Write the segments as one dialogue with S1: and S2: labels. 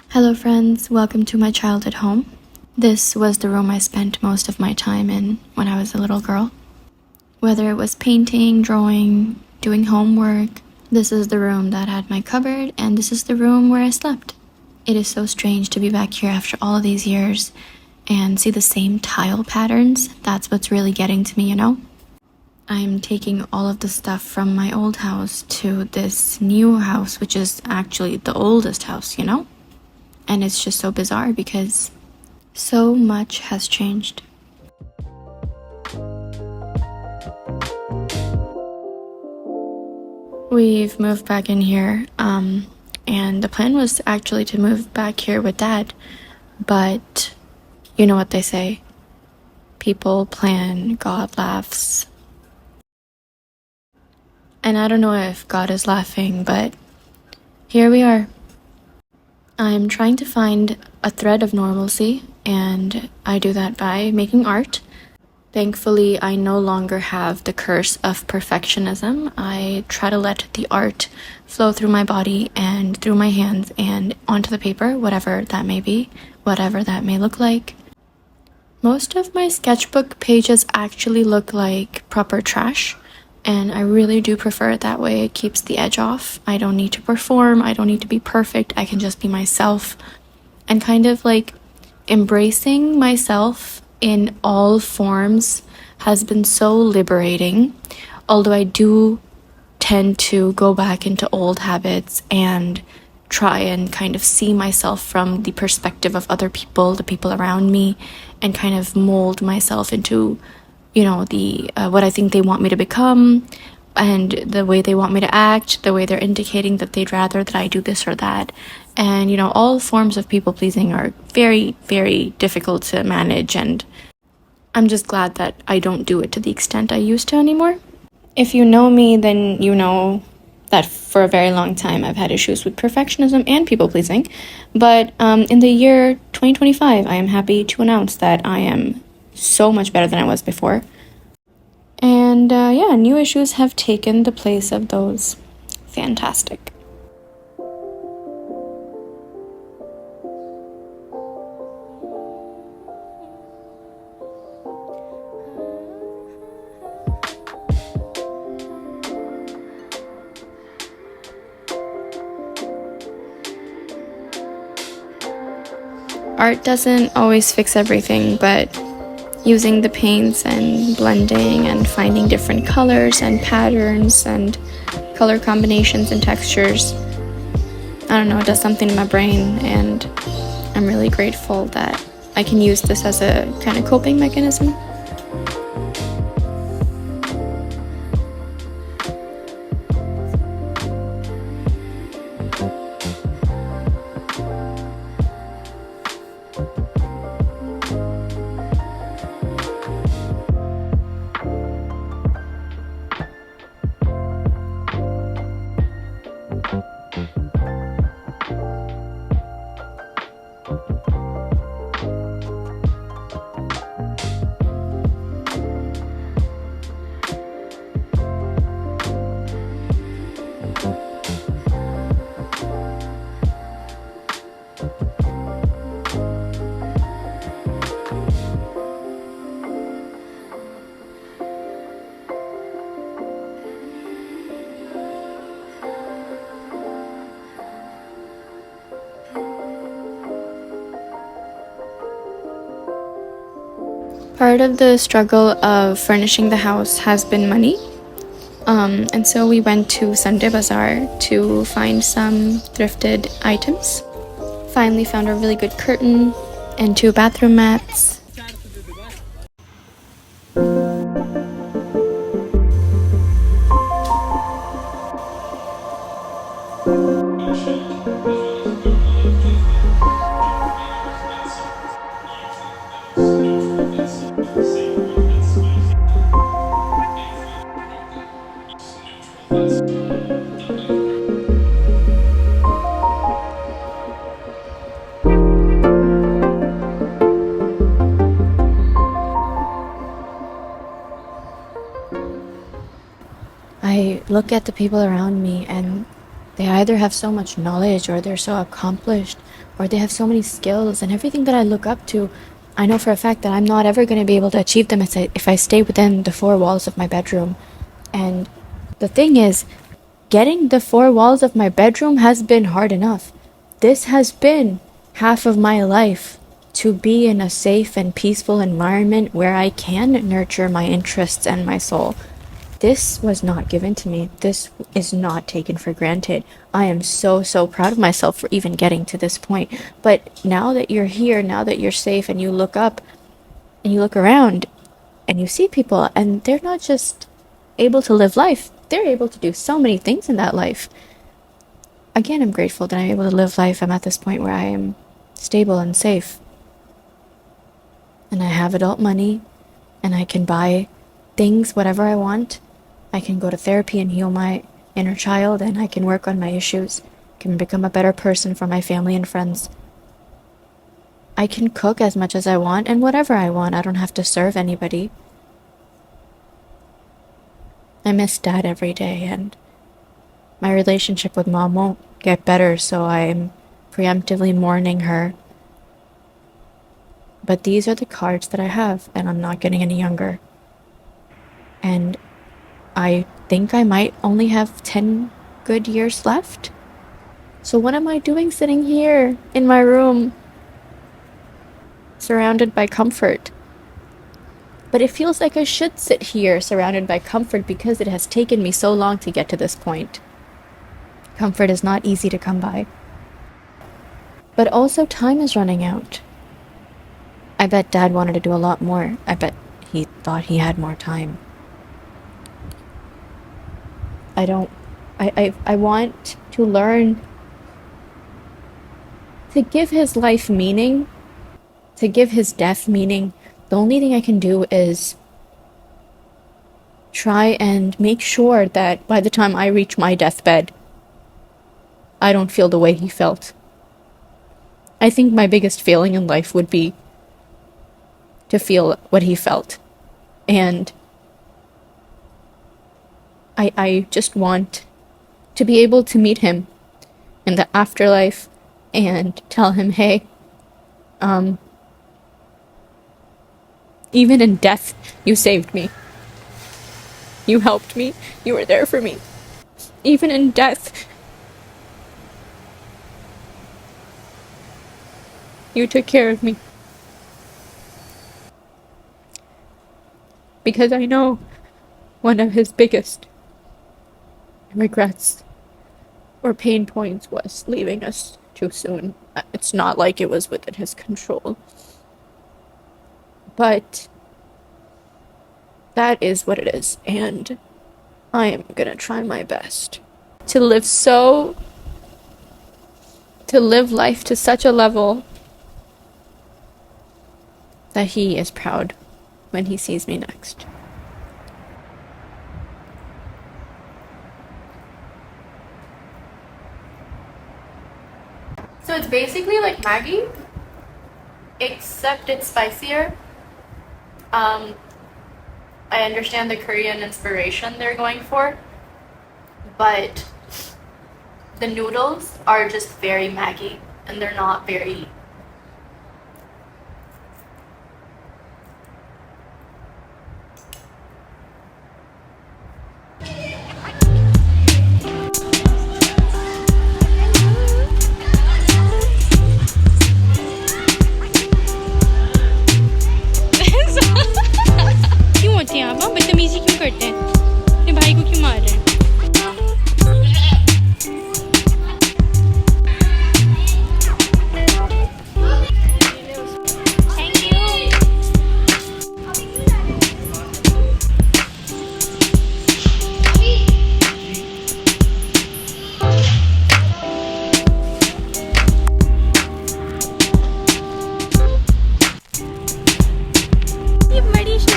S1: Hello friends, welcome to my childhood home. This was the room I spent most of my time in when I was a little girl. Whether it was painting, drawing, doing homework, this is the room that had my cupboard, and this is the room where I slept. It is so strange to be back here after all of these years and see the same tile patterns. That's what's really getting to me, you know? I'm taking all of the stuff from my old house to this new house, which is actually the oldest house, you know? And it's just so bizarre because so much has changed. We've moved back in here, and the plan was actually to move back here with Dad, but you know what they say, people plan, God laughs. And I don't know if God is laughing, but here we are. I'm trying to find a thread of normalcy, and I do that by making art. Thankfully, I no longer have the curse of perfectionism. I try to let the art flow through my body and through my hands and onto the paper, whatever that may be, whatever that may look like. Most of my sketchbook pages actually look like proper trash, and I really do prefer it that way. It keeps the edge off. I don't need to perform. I don't need to be perfect. I can just be myself. And kind of like embracing myself in all forms has been so liberating. Although I do tend to go back into old habits and try and kind of see myself from the perspective of other people, the people around me, and kind of mold myself into the what I think they want me to become, and the way they want me to act, the way they're indicating that they'd rather that I do this or that. And all forms of people pleasing are very, very difficult to manage, and I'm just glad that I don't do it to the extent I used to anymore. If you know me, then you know that for a very long time I've had issues with perfectionism and people pleasing. But in the year 2025, I am happy to announce that I am so much better than I was before. And new issues have taken the place of those. Fantastic. Art doesn't always fix everything, but using the paints and blending and finding different colors and patterns and color combinations and textures, I don't know, it does something in my brain, and I'm really grateful that I can use this as a kind of coping mechanism. Part of the struggle of furnishing the house has been money. And so we went to Sunday Bazaar to find some thrifted items. Finally found a really good curtain and 2 bathroom mats. I look at the people around me and they either have so much knowledge or they're so accomplished or they have so many skills, and everything that I look up to, I know for a fact that I'm not ever going to be able to achieve them if I stay within the 4 walls of my bedroom. And the thing is, getting the 4 walls of my bedroom has been hard enough. This has been half of my life, to be in a safe and peaceful environment where I can nurture my interests and my soul. This was not given to me. This is not taken for granted. I am so, so proud of myself for even getting to this point. But now that you're here, now that you're safe, and you look up and you look around and you see people, and they're not just able to live life, they're able to do so many things in that life. Again, I'm grateful that I'm able to live life. I'm at this point where I am stable and safe. And I have adult money, and I can buy things, whatever I want. I can go to therapy and heal my inner child, and I can work on my issues, can become a better person for my family and friends. I can cook as much as I want and whatever I want. I don't have to serve anybody. I miss Dad every day, and my relationship with Mom won't get better, so I'm preemptively mourning her. But these are the cards that I have, and I'm not getting any younger. And I think I might only have 10 good years left. So what am I doing sitting here in my room, surrounded by comfort? But it feels like I should sit here surrounded by comfort because it has taken me so long to get to this point. Comfort is not easy to come by. But also time is running out. I bet Dad wanted to do a lot more. I bet he thought he had more time. I want to learn to give his life meaning, to give his death meaning. The only thing I can do is try and make sure that by the time I reach my deathbed, I don't feel the way he felt. I think my biggest failing in life would be to feel what he felt. And I just want to be able to meet him in the afterlife and tell him, hey, even in death, you saved me. You helped me. You were there for me. Even in death, you took care of me. Because I know one of his biggest regrets or pain points was leaving us too soon. It's not like it was within his control. But that is what it is, and I am gonna try my best to live life to such a level that he is proud when he sees me next. So it's basically like Maggi, except it's spicier. I understand the Korean inspiration they're going for, but the noodles are just very Maggi, and they're not very...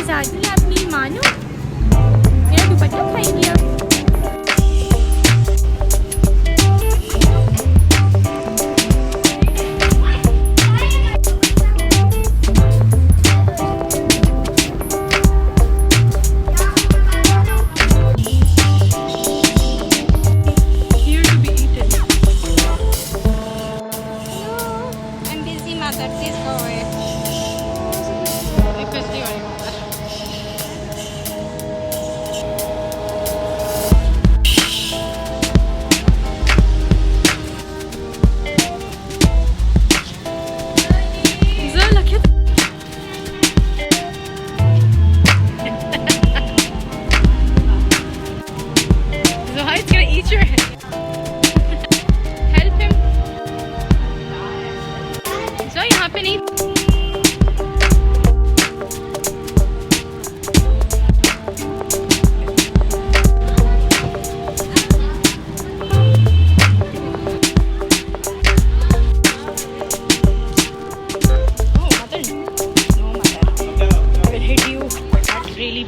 S1: आजादी है अपनी मानो मेरा दुपट्टा खाएगी अब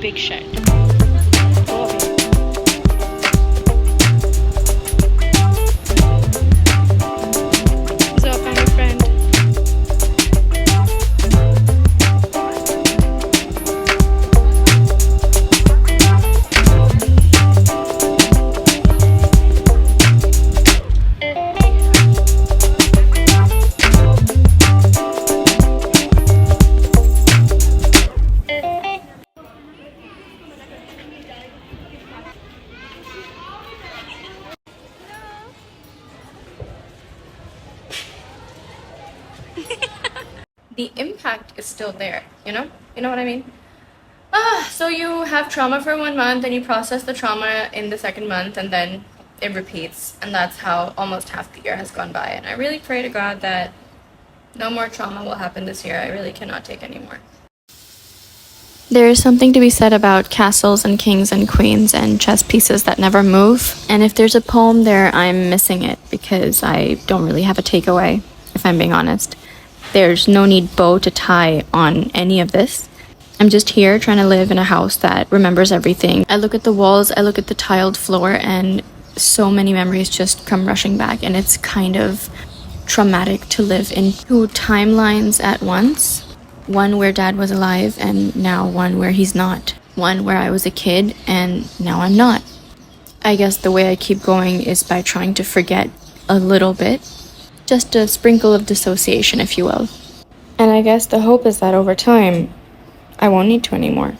S1: big shed. So I found a friend. The impact is still there, you know what I mean? So you have trauma for 1 month and you process the trauma in the second month and then it repeats, and that's how almost half the year has gone by. And I really pray to God that no more trauma will happen this year. I really cannot take any more. There is something to be said about castles and kings and queens and chess pieces that never move. And if there's a poem there, I'm missing it because I don't really have a takeaway, if I'm being honest. There's no need bow to tie on any of this. I'm just here trying to live in a house that remembers everything. I look at the walls, I look at the tiled floor, and so many memories just come rushing back, and it's kind of traumatic to live in two timelines at once. One where Dad was alive and now one where he's not. One where I was a kid and now I'm not. I guess the way I keep going is by trying to forget a little bit. Just a sprinkle of dissociation, if you will. And I guess the hope is that over time, I won't need to anymore.